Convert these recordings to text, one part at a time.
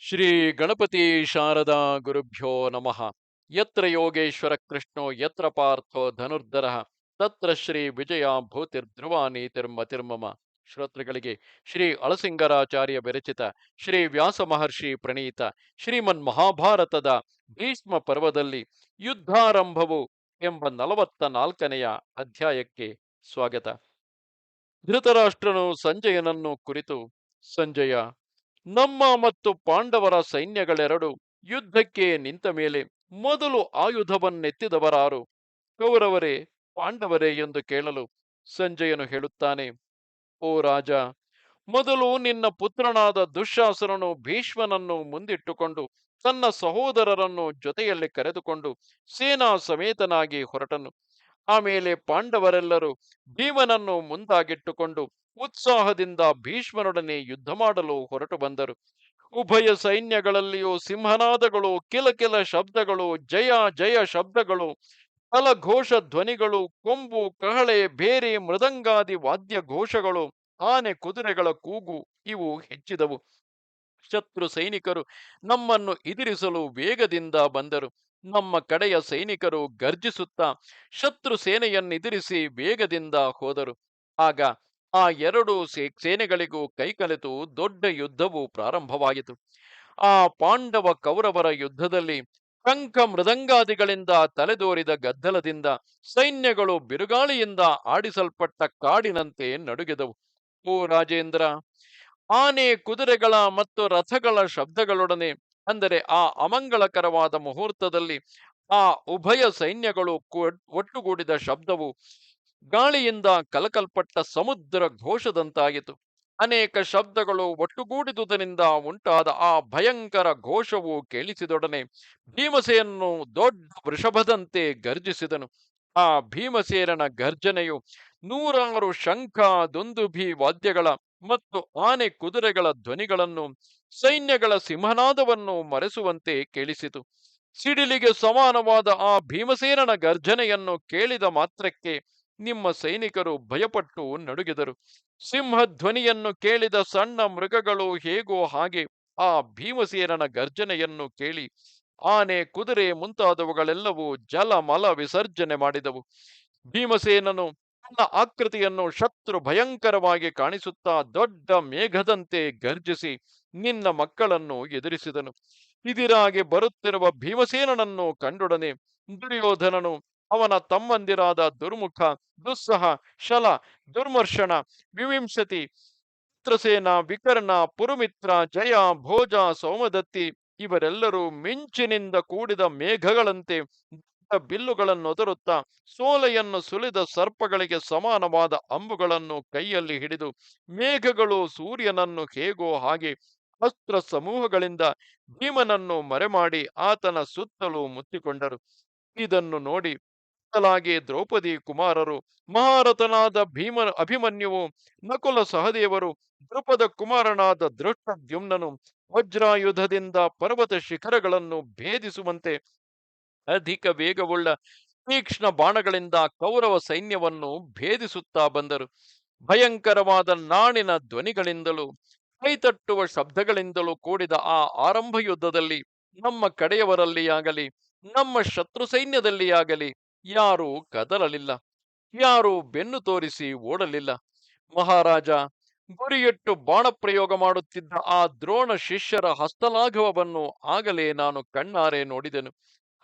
ಶ್ರೀ ಗಣಪತಿ ಶಾರದಾ ಗುರುಭ್ಯೋ ನಮಃ. ಯತ್ರ ಯೋಗೇಶ್ವರ ಕೃಷ್ಣೋ ಯತ್ರ ಪಾರ್ಥೋ ಧನುರ್ಧರಃ ತತ್ರ ಶ್ರೀ ವಿಜಯ ಭೂತಿರ್ಧ್ರುವ ನೀತಿರ್ಮತಿರ್ಮಮ. ಶ್ರೋತೃಗಳಿಗೆ ಶ್ರೀ ಅಳಸಿಂಗರಾಚಾರ್ಯ ವಿರಚಿತ ಶ್ರೀ ವ್ಯಾಸ ಮಹರ್ಷಿ ಪ್ರಣೀತ ಶ್ರೀಮನ್ ಮಹಾಭಾರತದ ಭೀಷ್ಮ ಪರ್ವದಲ್ಲಿ ಯುದ್ಧಾರಂಭವು ಎಂಬ 44ನೆಯ ಅಧ್ಯಾಯಕ್ಕೆ ಸ್ವಾಗತ. ಧೃತರಾಷ್ಟ್ರನು ಸಂಜಯನನ್ನು ಕುರಿತು, ಸಂಜಯ, ನಮ್ಮ ಮತ್ತು ಪಾಂಡವರ ಸೈನ್ಯಗಳೆರಡು ಯುದ್ಧಕ್ಕೆ ನಿಂತ ಮೇಲೆ ಮೊದಲು ಆಯುಧವನ್ನೆತ್ತಿದವರಾರು, ಕೌರವರೇ ಪಾಂಡವರೇ ಎಂದು ಕೇಳಲು ಸಂಜಯನು ಹೇಳುತ್ತಾನೆ, ಓ ರಾಜ, ಮೊದಲು ನಿನ್ನ ಪುತ್ರನಾದ ದುಶ್ಯಾಸನನು ಭೀಷ್ಮನನ್ನು ಮುಂದಿಟ್ಟುಕೊಂಡು ತನ್ನ ಸಹೋದರರನ್ನು ಜೊತೆಯಲ್ಲಿ ಕರೆದುಕೊಂಡು ಸೇನಾ ಸಮೇತನಾಗಿ ಹೊರಟನು. ಆಮೇಲೆ ಪಾಂಡವರೆಲ್ಲರೂ ಭೀಮನನ್ನು ಮುಂದಾಗಿಟ್ಟುಕೊಂಡು ಉತ್ಸಾಹದಿಂದ ಭೀಷ್ಮನೊಡನೆ ಯುದ್ಧ ಮಾಡಲು ಹೊರಟು ಬಂದರು. ಉಭಯ ಸೈನ್ಯಗಳಲ್ಲಿಯೂ ಸಿಂಹನಾದಗಳು, ಕಿಲಕಿಲ ಶಬ್ದಗಳು, ಜಯ ಜಯ ಶಬ್ದಗಳು, ಕಲಘೋಷ ಧ್ವನಿಗಳು, ಕೊಂಬು, ಕಹಳೆ, ಬೇರೆ, ಮೃದಂಗಾದಿ ವಾದ್ಯ ಘೋಷಗಳು, ಆನೆ ಕುದುರೆಗಳ ಕೂಗು ಇವು ಹೆಚ್ಚಿದವು. ಶತ್ರು ಸೈನಿಕರು ನಮ್ಮನ್ನು ಎದುರಿಸಲು ವೇಗದಿಂದ ಬಂದರು. ನಮ್ಮ ಕಡೆಯ ಸೈನಿಕರು ಗರ್ಜಿಸುತ್ತಾ ಶತ್ರು ಸೇನೆಯನ್ನೆದುರಿಸಿ ವೇಗದಿಂದ ಹೋದರು. ಆಗ ಆ ಎರಡು ಸೇನೆಗಳಿಗೂ ಕೈಕಲೆತು ದೊಡ್ಡ ಯುದ್ಧವು ಪ್ರಾರಂಭವಾಯಿತು. ಆ ಪಾಂಡವ ಕೌರವರ ಯುದ್ಧದಲ್ಲಿ ಶಂಖ ಮೃದಂಗಾದಿಗಳಿಂದ ತಲೆದೋರಿದ ಗದ್ದಲದಿಂದ ಸೈನ್ಯಗಳು ಬಿರುಗಾಳಿಯಿಂದ ಆಡಿಸಲ್ಪಟ್ಟ ಕಾಡಿನಂತೆ ನಡುಗಿದವು. ಓ ರಾಜೇಂದ್ರ, ಆನೆ ಕುದುರೆಗಳ ಮತ್ತು ರಥಗಳ ಶಬ್ದಗಳೊಡನೆ, ಅಂದರೆ ಆ ಅಮಂಗಳಕರವಾದ ಮುಹೂರ್ತದಲ್ಲಿ ಆ ಉಭಯ ಸೈನ್ಯಗಳು ಒಟ್ಟುಗೂಡಿದ ಶಬ್ದವು ಗಾಳಿಯಿಂದ ಕಲಕಲ್ಪಟ್ಟ ಸಮುದ್ರ ಘೋಷದಂತಾಯಿತು. ಅನೇಕ ಶಬ್ದಗಳು ಒಟ್ಟುಗೂಡಿದುದರಿಂದ ಉಂಟಾದ ಆ ಭಯಂಕರ ಘೋಷವು ಕೇಳಿಸಿದೊಡನೆ ಭೀಮಸೇನನು ದೊಡ್ಡ ವೃಷಭದಂತೆ ಗರ್ಜಿಸಿದನು. ಆ ಭೀಮಸೇನನ ಗರ್ಜನೆಯು ನೂರಾರು ಶಂಖ, ದುಂದುಭಿ ವಾದ್ಯಗಳ ಮತ್ತು ಆನೆ ಕುದುರೆಗಳ ಧ್ವನಿಗಳನ್ನು, ಸೈನ್ಯಗಳ ಸಿಂಹನಾದವನ್ನು ಮರೆಸುವಂತೆ ಕೇಳಿಸಿತು. ಸಿಡಿಲಿಗೆ ಸಮಾನವಾದ ಆ ಭೀಮಸೇನನ ಗರ್ಜನೆಯನ್ನು ಕೇಳಿದ ಮಾತ್ರಕ್ಕೆ ನಿಮ್ಮ ಸೈನಿಕರು ಭಯಪಟ್ಟು ನಡುಗಿದರು. ಸಿಂಹಧ್ವನಿಯನ್ನು ಕೇಳಿದ ಸಣ್ಣ ಮೃಗಗಳು ಹೇಗೋ ಹಾಗೆ ಆ ಭೀಮಸೇನನ ಗರ್ಜನೆಯನ್ನು ಕೇಳಿ ಆನೆ, ಕುದುರೆ ಮುಂತಾದವುಗಳೆಲ್ಲವೂ ಜಲ ಮಲ ವಿಸರ್ಜನೆ ಮಾಡಿದವು. ಭೀಮಸೇನನು ತನ್ನ ಆಕೃತಿಯನ್ನು ಶತ್ರು ಭಯಂಕರವಾಗಿ ಕಾಣಿಸುತ್ತಾ ದೊಡ್ಡ ಮೇಘದಂತೆ ಗರ್ಜಿಸಿ ನಿನ್ನ ಮಕ್ಕಳನ್ನು ಎದುರಿಸಿದನು. ಇದಿರಾಗಿ ಬರುತ್ತಿರುವ ಭೀಮಸೇನನನ್ನು ಕಂಡೊಡನೆ ದುರ್ಯೋಧನನು, ಅವನ ತಮ್ಮಂದಿರಾದ ದುರ್ಮುಖ, ದುಸ್ಸಹ, ಶಲ, ದುರ್ಮರ್ಷಣ, ವಿವಿಂಶತಿ, ಚಿತ್ರಸೇನ, ವಿಕರ್ಣ, ಪುರುಮಿತ್ರ, ಜಯ, ಭೋಜ, ಸೋಮದತ್ತಿ ಇವರೆಲ್ಲರೂ ಮಿಂಚಿನಿಂದ ಕೂಡಿದ ಮೇಘಗಳಂತೆ ಬಿಲ್ಲುಗಳನ್ನೊದರುತ್ತಾ ಸೋಲೆಯನ್ನು ಸುಲಿದ ಸರ್ಪಗಳಿಗೆ ಸಮಾನವಾದ ಅಂಬುಗಳನ್ನು ಕೈಯಲ್ಲಿ ಹಿಡಿದು ಮೇಘಗಳು ಸೂರ್ಯನನ್ನು ಹೇಗೋ ಹಾಗೆ ಅಸ್ತ್ರ ಸಮೂಹಗಳಿಂದ ಭೀಮನನ್ನು ಮರೆಮಾಡಿ ಆತನ ಸುತ್ತಲೂ ಮುತ್ತಿಕೊಂಡರು. ಇದನ್ನು ನೋಡಿ ಲಾಗಿ ದ್ರೌಪದಿ ಕುಮಾರರು, ಮಹಾರಥನಾದ ಅಭಿಮನ್ಯುವು, ನಕುಲ ಸಹದೇವರು, ದೃಪದ ಕುಮಾರನಾದ ದೃಷ್ಟದ್ಯುಮ್ನನು ವಜ್ರಾಯುಧದಿಂದ ಪರ್ವತ ಶಿಖರಗಳನ್ನು ಭೇದಿಸುವಂತೆ ಅಧಿಕ ವೇಗವುಳ್ಳ ತೀಕ್ಷ್ಣ ಬಾಣಗಳಿಂದ ಕೌರವ ಸೈನ್ಯವನ್ನು ಭೇದಿಸುತ್ತಾ ಬಂದರು. ಭಯಂಕರವಾದ ನಾಣಿನ ಧ್ವನಿಗಳಿಂದಲೂ ಕೈತಟ್ಟುವ ಶಬ್ದಗಳಿಂದಲೂ ಕೂಡಿದ ಆ ಆರಂಭ ಯುದ್ಧದಲ್ಲಿ ನಮ್ಮ ಕಡೆಯವರಲ್ಲಿಯಾಗಲಿ ನಮ್ಮ ಶತ್ರು ಸೈನ್ಯದಲ್ಲಿಯಾಗಲಿ ಯಾರೂ ಕದಲಲಿಲ್ಲ, ಯಾರೂ ಬೆನ್ನು ತೋರಿಸಿ ಓಡಲಿಲ್ಲ. ಮಹಾರಾಜ, ಗುರಿಯಿಟ್ಟು ಬಾಣಪ್ರಯೋಗ ಮಾಡುತ್ತಿದ್ದ ಆ ದ್ರೋಣ ಶಿಷ್ಯರ ಹಸ್ತಲಾಘವವನ್ನು ಆಗಲೇ ನಾನು ಕಣ್ಣಾರೆ ನೋಡಿದೆನು.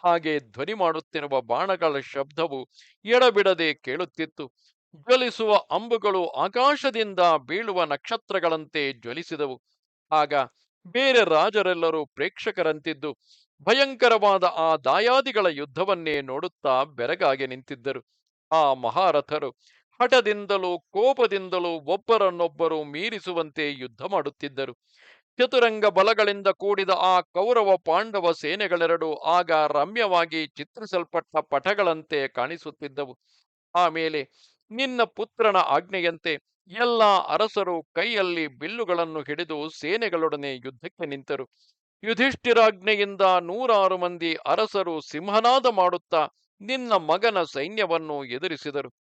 ಹಾಗೆ ಧ್ವನಿ ಮಾಡುತ್ತಿರುವ ಬಾಣಗಳ ಶಬ್ದವು ಎಡಬಿಡದೆ ಕೇಳುತ್ತಿತ್ತು. ಜ್ವಲಿಸುವ ಅಂಬುಗಳು ಆಕಾಶದಿಂದ ಬೀಳುವ ನಕ್ಷತ್ರಗಳಂತೆ ಜ್ವಲಿಸಿದವು. ಆಗ ಬೇರೆ ರಾಜರೆಲ್ಲರೂ ಪ್ರೇಕ್ಷಕರಂತಿದ್ದು ಭಯಂಕರವಾದ ಆ ದಾಯಾದಿಗಳ ಯುದ್ಧವನ್ನೇ ನೋಡುತ್ತಾ ಬೆರಗಾಗಿ ನಿಂತಿದ್ದರು. ಆ ಮಹಾರಥರು ಹಠದಿಂದಲೂ ಕೋಪದಿಂದಲೂ ಒಬ್ಬರನ್ನೊಬ್ಬರು ಮೀರಿಸುವಂತೆ ಯುದ್ಧ ಮಾಡುತ್ತಿದ್ದರು. ಚತುರಂಗ ಬಲಗಳಿಂದ ಕೂಡಿದ ಆ ಕೌರವ ಪಾಂಡವ ಸೇನೆಗಳೆರಡು ಆಗ ರಮ್ಯವಾಗಿ ಚಿತ್ರಿಸಲ್ಪಟ್ಟ ಪಟಗಳಂತೆ ಕಾಣಿಸುತ್ತಿದ್ದವು. ಆಮೇಲೆ ನಿನ್ನ ಪುತ್ರನ ಆಜ್ಞೆಯಂತೆ ಎಲ್ಲ ಅರಸರು ಕೈಯಲ್ಲಿ ಬಿಲ್ಲುಗಳನ್ನು ಹಿಡಿದು ಸೇನೆಗಳೊಡನೆ ಯುದ್ಧಕ್ಕೆ ನಿಂತರು. ಯುಧಿಷ್ಠಿರಾಜ್ಞೆಯಿಂದ ನೂರಾರು ಮಂದಿ ಅರಸರು ಸಿಂಹನಾದ ಮಾಡುತ್ತಾ ನಿನ್ನ ಮಗನ ಸೈನ್ಯವನ್ನು ಎದುರಿಸಿದರು.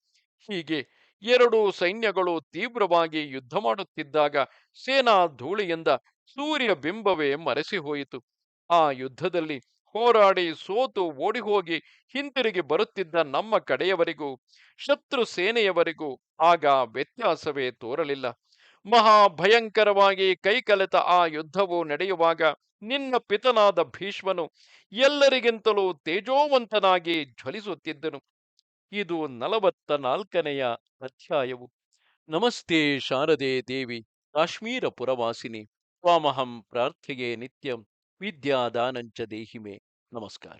ಹೀಗೆ ಎರಡೂ ಸೈನ್ಯಗಳು ತೀವ್ರವಾಗಿ ಯುದ್ಧ ಮಾಡುತ್ತಿದ್ದಾಗ ಸೇನಾ ಧೂಳಿಯಿಂದ ಸೂರ್ಯ ಬಿಂಬವೇ ಮರೆಸಿ ಹೋಯಿತು. ಆ ಯುದ್ಧದಲ್ಲಿ ಹೋರಾಡಿ ಸೋತು ಓಡಿಹೋಗಿ ಹಿಂತಿರುಗಿ ಬರುತ್ತಿದ್ದ ನಮ್ಮ ಕಡೆಯವರಿಗೂ ಶತ್ರು ಸೇನೆಯವರಿಗೂ ಆಗ ವ್ಯತ್ಯಾಸವೇ ತೋರಲಿಲ್ಲ. ಮಹಾ ಭಯಂಕರವಾಗಿ ಕೈಕಲೆತ ಆ ಯುದ್ಧವು ನಡೆಯುವಾಗ ನಿನ್ನ ಪಿತನಾದ ಭೀಷ್ಮನು ಎಲ್ಲರಿಗಿಂತಲೂ ತೇಜೋವಂತನಾಗಿ ಜ್ವಲಿಸುತ್ತಿದ್ದನು. ಇದು 44ನೆಯ ಅಧ್ಯಾಯವು. ನಮಸ್ತೆ ಶಾರದೆ ದೇವಿ, ಕಾಶ್ಮೀರ ಪುರವಾಸಿನಿ. ತ್ವಾಮಹಂ ಪ್ರಾರ್ಥೆಯೇ ನಿತ್ಯಂ, ವಿದ್ಯಾದಾನಂಚ ದೇಹಿಮೆ. ನಮಸ್ಕಾರ.